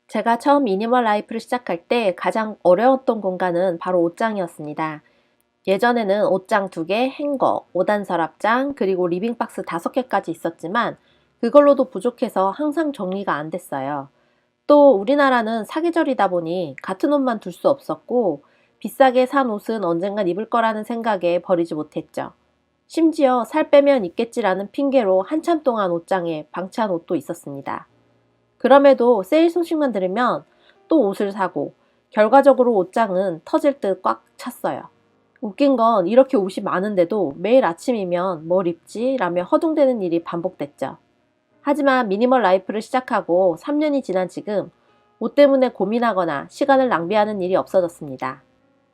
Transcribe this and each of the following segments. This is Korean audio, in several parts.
제가 처음 미니멀 라이프를 시작할 때 가장 어려웠던 공간은 바로 옷장이었습니다. 예전에는 옷장 2개, 행거, 5단 서랍장, 그리고 리빙박스 5개까지 있었지만 그걸로도 부족해서 항상 정리가 안 됐어요. 또 우리나라는 사계절이다 보니 같은 옷만 둘 수 없었고 비싸게 산 옷은 언젠간 입을 거라는 생각에 버리지 못했죠. 심지어 살 빼면 입겠지라는 핑계로 한참 동안 옷장에 방치한 옷도 있었습니다. 그럼에도 세일 소식만 들으면 또 옷을 사고 결과적으로 옷장은 터질 듯 꽉 찼어요. 웃긴 건 이렇게 옷이 많은데도 매일 아침이면 뭘 입지? 라며 허둥대는 일이 반복됐죠. 하지만 미니멀 라이프를 시작하고 3년이 지난 지금 옷 때문에 고민하거나 시간을 낭비하는 일이 없어졌습니다.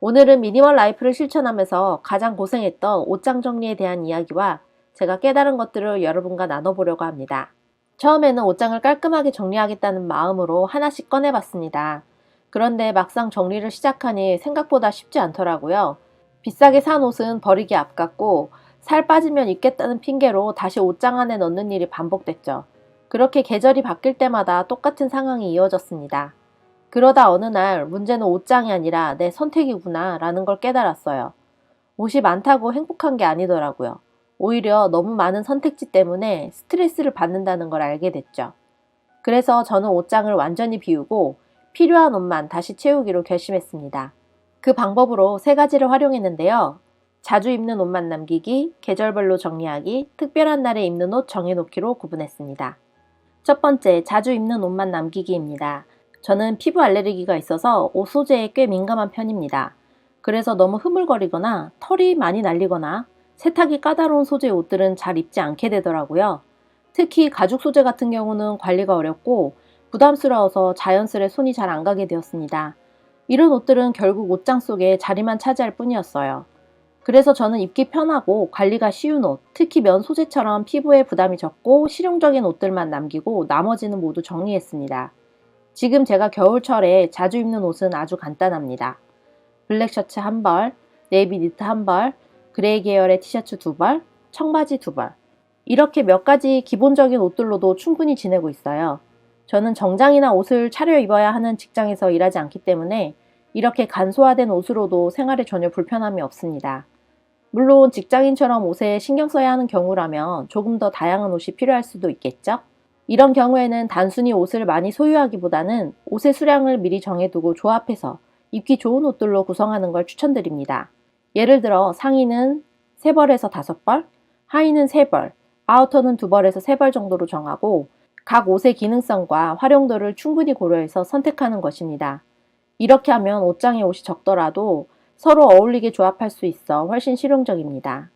오늘은 미니멀 라이프를 실천하면서 가장 고생했던 옷장 정리에 대한 이야기와 제가 깨달은 것들을 여러분과 나눠보려고 합니다. 처음에는 옷장을 깔끔하게 정리하겠다는 마음으로 하나씩 꺼내봤습니다. 그런데 막상 정리를 시작하니 생각보다 쉽지 않더라고요. 비싸게 산 옷은 버리기 아깝고 살 빠지면 입겠다는 핑계로 다시 옷장 안에 넣는 일이 반복됐죠. 그렇게 계절이 바뀔 때마다 똑같은 상황이 이어졌습니다. 그러다 어느 날 문제는 옷장이 아니라 내 선택이구나 라는 걸 깨달았어요. 옷이 많다고 행복한 게 아니더라고요. 오히려 너무 많은 선택지 때문에 스트레스를 받는다는 걸 알게 됐죠. 그래서 저는 옷장을 완전히 비우고 필요한 옷만 다시 채우기로 결심했습니다. 그 방법으로 3가지를 활용했는데요. 자주 입는 옷만 남기기, 계절별로 정리하기, 특별한 날에 입는 옷 정해놓기로 구분했습니다. 첫 번째, 자주 입는 옷만 남기기입니다. 저는 피부 알레르기가 있어서 옷 소재에 꽤 민감한 편입니다. 그래서 너무 흐물거리거나 털이 많이 날리거나 세탁이 까다로운 소재의 옷들은 잘 입지 않게 되더라고요. 특히 가죽 소재 같은 경우는 관리가 어렵고 부담스러워서 자연스레 손이 잘 안 가게 되었습니다. 이런 옷들은 결국 옷장 속에 자리만 차지할 뿐이었어요. 그래서 저는 입기 편하고 관리가 쉬운 옷, 특히 면 소재처럼 피부에 부담이 적고 실용적인 옷들만 남기고 나머지는 모두 정리했습니다. 지금 제가 겨울철에 자주 입는 옷은 아주 간단합니다. 블랙 셔츠 1벌, 네이비 니트 1벌, 그레이 계열의 티셔츠 2벌, 청바지 2벌. 이렇게 몇 가지 기본적인 옷들로도 충분히 지내고 있어요. 저는 정장이나 옷을 차려 입어야 하는 직장에서 일하지 않기 때문에 이렇게 간소화된 옷으로도 생활에 전혀 불편함이 없습니다. 물론 직장인처럼 옷에 신경 써야 하는 경우라면 조금 더 다양한 옷이 필요할 수도 있겠죠? 이런 경우에는 단순히 옷을 많이 소유하기보다는 옷의 수량을 미리 정해두고 조합해서 입기 좋은 옷들로 구성하는 걸 추천드립니다. 예를 들어 상의는 3벌에서 5벌, 하의는 3벌, 아우터는 2벌에서 3벌 정도로 정하고 각 옷의 기능성과 활용도를 충분히 고려해서 선택하는 것입니다. 이렇게 하면 옷장에 옷이 적더라도 서로 어울리게 조합할 수 있어 훨씬 실용적입니다.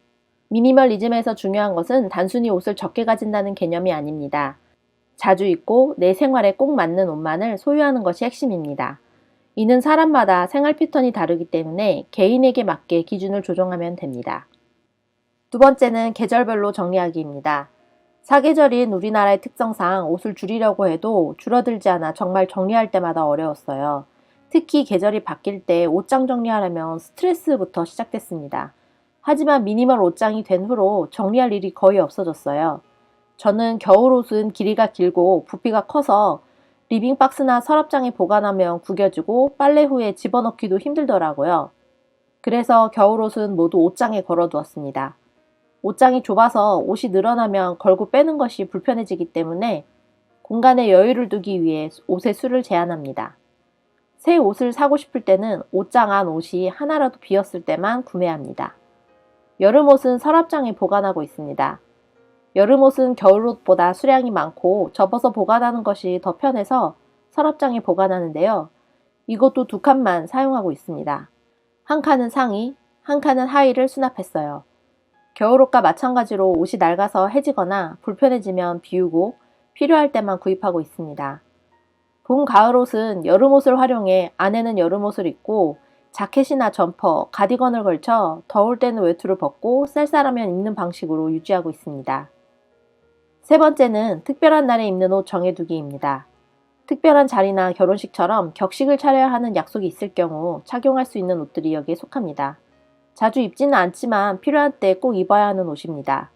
미니멀리즘에서 중요한 것은 단순히 옷을 적게 가진다는 개념이 아닙니다. 자주 입고 내 생활에 꼭 맞는 옷만을 소유하는 것이 핵심입니다. 이는 사람마다 생활 패턴이 다르기 때문에 개인에게 맞게 기준을 조정하면 됩니다. 2번째는 계절별로 정리하기입니다. 사계절인 우리나라의 특성상 옷을 줄이려고 해도 줄어들지 않아 정말 정리할 때마다 어려웠어요. 특히 계절이 바뀔 때 옷장 정리하려면 스트레스부터 시작됐습니다. 하지만 미니멀 옷장이 된 후로 정리할 일이 거의 없어졌어요. 저는 겨울옷은 길이가 길고 부피가 커서 리빙박스나 서랍장에 보관하면 구겨지고 빨래 후에 집어넣기도 힘들더라고요. 그래서 겨울옷은 모두 옷장에 걸어두었습니다. 옷장이 좁아서 옷이 늘어나면 걸고 빼는 것이 불편해지기 때문에 공간에 여유를 두기 위해 옷의 수를 제한합니다. 새 옷을 사고 싶을 때는 옷장 안 옷이 하나라도 비었을 때만 구매합니다. 여름옷은 서랍장에 보관하고 있습니다. 여름옷은 겨울옷보다 수량이 많고 접어서 보관하는 것이 더 편해서 서랍장에 보관하는데요. 이것도 2칸만 사용하고 있습니다. 한 칸은 상의, 한 칸은 하의를 수납했어요. 겨울옷과 마찬가지로 옷이 낡아서 해지거나 불편해지면 비우고 필요할 때만 구입하고 있습니다. 봄, 가을옷은 여름옷을 활용해 안에는 여름옷을 입고 자켓이나 점퍼, 가디건을 걸쳐 더울 때는 외투를 벗고 쌀쌀하면 입는 방식으로 유지하고 있습니다. 3번째는 특별한 날에 입는 옷 정해두기입니다. 특별한 자리나 결혼식처럼 격식을 차려야 하는 약속이 있을 경우 착용할 수 있는 옷들이 여기에 속합니다. 자주 입지는 않지만 필요한 때 꼭 입어야 하는 옷입니다.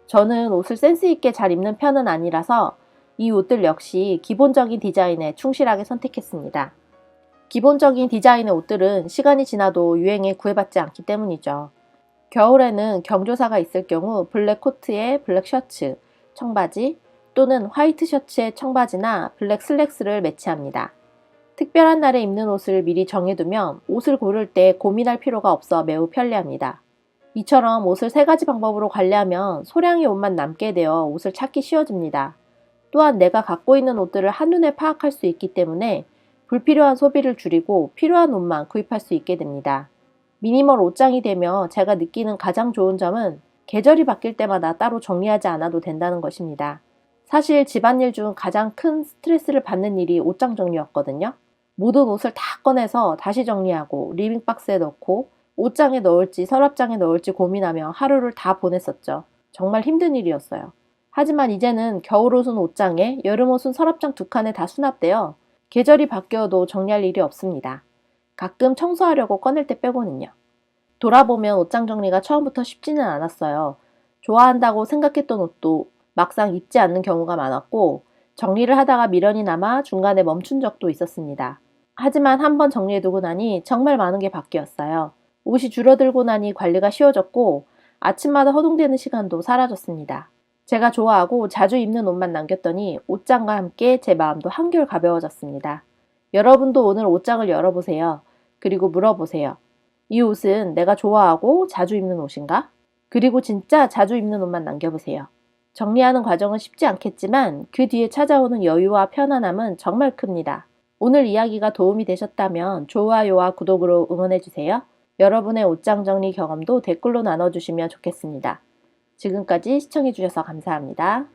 저는 옷을 센스 있게 잘 입는 편은 아니라서 이 옷들 역시 기본적인 디자인에 충실하게 선택했습니다. 기본적인 디자인의 옷들은 시간이 지나도 유행에 구애받지 않기 때문이죠. 겨울에는 경조사가 있을 경우 블랙 코트에 블랙 셔츠, 청바지 또는 화이트 셔츠에 청바지나 블랙 슬랙스를 매치합니다. 특별한 날에 입는 옷을 미리 정해두면 옷을 고를 때 고민할 필요가 없어 매우 편리합니다. 이처럼 옷을 3가지 방법으로 관리하면 소량의 옷만 남게 되어 옷을 찾기 쉬워집니다. 또한 내가 갖고 있는 옷들을 한눈에 파악할 수 있기 때문에 불필요한 소비를 줄이고 필요한 옷만 구입할 수 있게 됩니다. 미니멀 옷장이 되며 제가 느끼는 가장 좋은 점은 계절이 바뀔 때마다 따로 정리하지 않아도 된다는 것입니다. 사실 집안일 중 가장 큰 스트레스를 받는 일이 옷장 정리였거든요. 모든 옷을 다 꺼내서 다시 정리하고 리빙박스에 넣고 옷장에 넣을지 서랍장에 넣을지 고민하며 하루를 다 보냈었죠. 정말 힘든 일이었어요. 하지만 이제는 겨울옷은 옷장에, 여름옷은 서랍장 2칸에 다 수납되어 계절이 바뀌어도 정리할 일이 없습니다. 가끔 청소하려고 꺼낼 때 빼고는요. 돌아보면 옷장 정리가 처음부터 쉽지는 않았어요. 좋아한다고 생각했던 옷도 막상 입지 않는 경우가 많았고 정리를 하다가 미련이 남아 중간에 멈춘 적도 있었습니다. 하지만 한번 정리해두고 나니 정말 많은 게 바뀌었어요. 옷이 줄어들고 나니 관리가 쉬워졌고 아침마다 허둥대는 시간도 사라졌습니다. 제가 좋아하고 자주 입는 옷만 남겼더니 옷장과 함께 제 마음도 한결 가벼워졌습니다. 여러분도 오늘 옷장을 열어보세요. 그리고 물어보세요. 이 옷은 내가 좋아하고 자주 입는 옷인가? 그리고 진짜 자주 입는 옷만 남겨보세요. 정리하는 과정은 쉽지 않겠지만 그 뒤에 찾아오는 여유와 편안함은 정말 큽니다. 오늘 이야기가 도움이 되셨다면 좋아요와 구독으로 응원해주세요. 여러분의 옷장 정리 경험도 댓글로 나눠주시면 좋겠습니다. 지금까지 시청해주셔서 감사합니다.